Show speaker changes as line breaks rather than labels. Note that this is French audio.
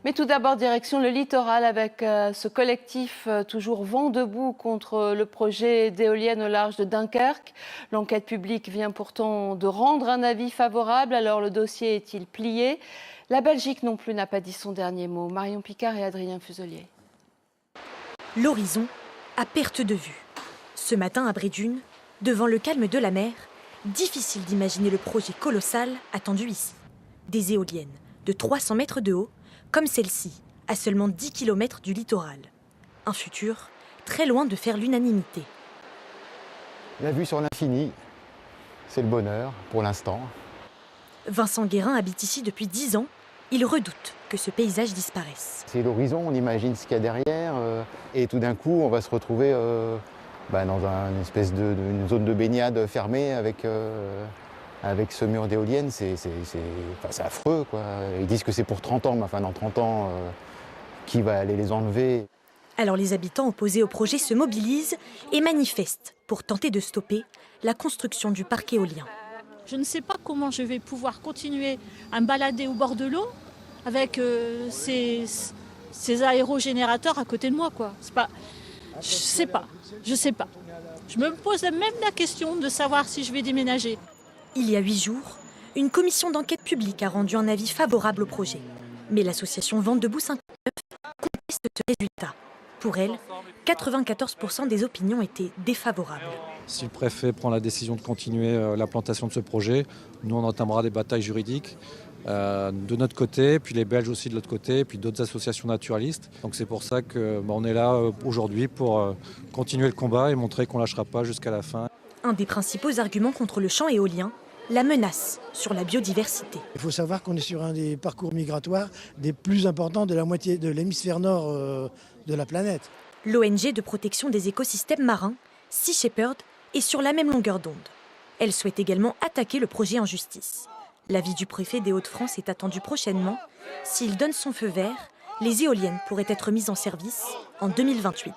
Mais tout d'abord, direction le littoral avec ce collectif toujours vent debout contre le projet d'éolienne au large de Dunkerque. L'enquête publique vient pourtant de rendre un avis favorable. Alors le dossier est-il plié? La Belgique non plus n'a pas dit son dernier mot. Marion Picard et Adrien Fuselier.
L'horizon à perte de vue. Ce matin à Brédune, devant le calme de la mer, difficile d'imaginer le projet colossal attendu ici. Des éoliennes de 300 mètres de haut, comme celle-ci, à seulement 10 km du littoral. Un futur très loin de faire l'unanimité.
La vue sur l'infini, c'est le bonheur pour l'instant.
Vincent Guérin habite ici depuis 10 ans. Il redoute que ce paysage disparaisse.
C'est l'horizon, on imagine ce qu'il y a derrière. Et tout d'un coup, on va se retrouver dans une espèce une zone de baignade fermée avec ce mur d'éoliennes. C'est affreux, quoi. Ils disent que c'est pour 30 ans, mais enfin dans 30 ans, qui va aller les enlever?
Alors les habitants opposés au projet se mobilisent et manifestent pour tenter de stopper la construction du parc éolien.
Je ne sais pas comment je vais pouvoir continuer à me balader au bord de l'eau avec ces aérogénérateurs à côté de moi, quoi. Je sais pas. Je me pose même la question de savoir si je vais déménager.
Il y a 8 jours, une commission d'enquête publique a rendu un avis favorable au projet. Mais l'association Vent debout 59 conteste ce résultat. Pour elle, 94% des opinions étaient défavorables.
Si le préfet prend la décision de continuer la plantation de ce projet, nous on entamera des batailles juridiques de notre côté, puis les Belges aussi de l'autre côté, puis d'autres associations naturalistes. Donc c'est pour ça qu'on est là aujourd'hui pour continuer le combat et montrer qu'on ne lâchera pas jusqu'à la fin.
Un des principaux arguments contre le champ éolien, la menace sur la biodiversité.
Il faut savoir qu'on est sur un des parcours migratoires des plus importants de la moitié de l'hémisphère nord de la planète.
L'ONG de protection des écosystèmes marins, Sea Shepherd, est sur la même longueur d'onde. Elle souhaite également attaquer le projet en justice. L'avis du préfet des Hauts-de-France est attendu prochainement. S'il donne son feu vert, les éoliennes pourraient être mises en service en 2028.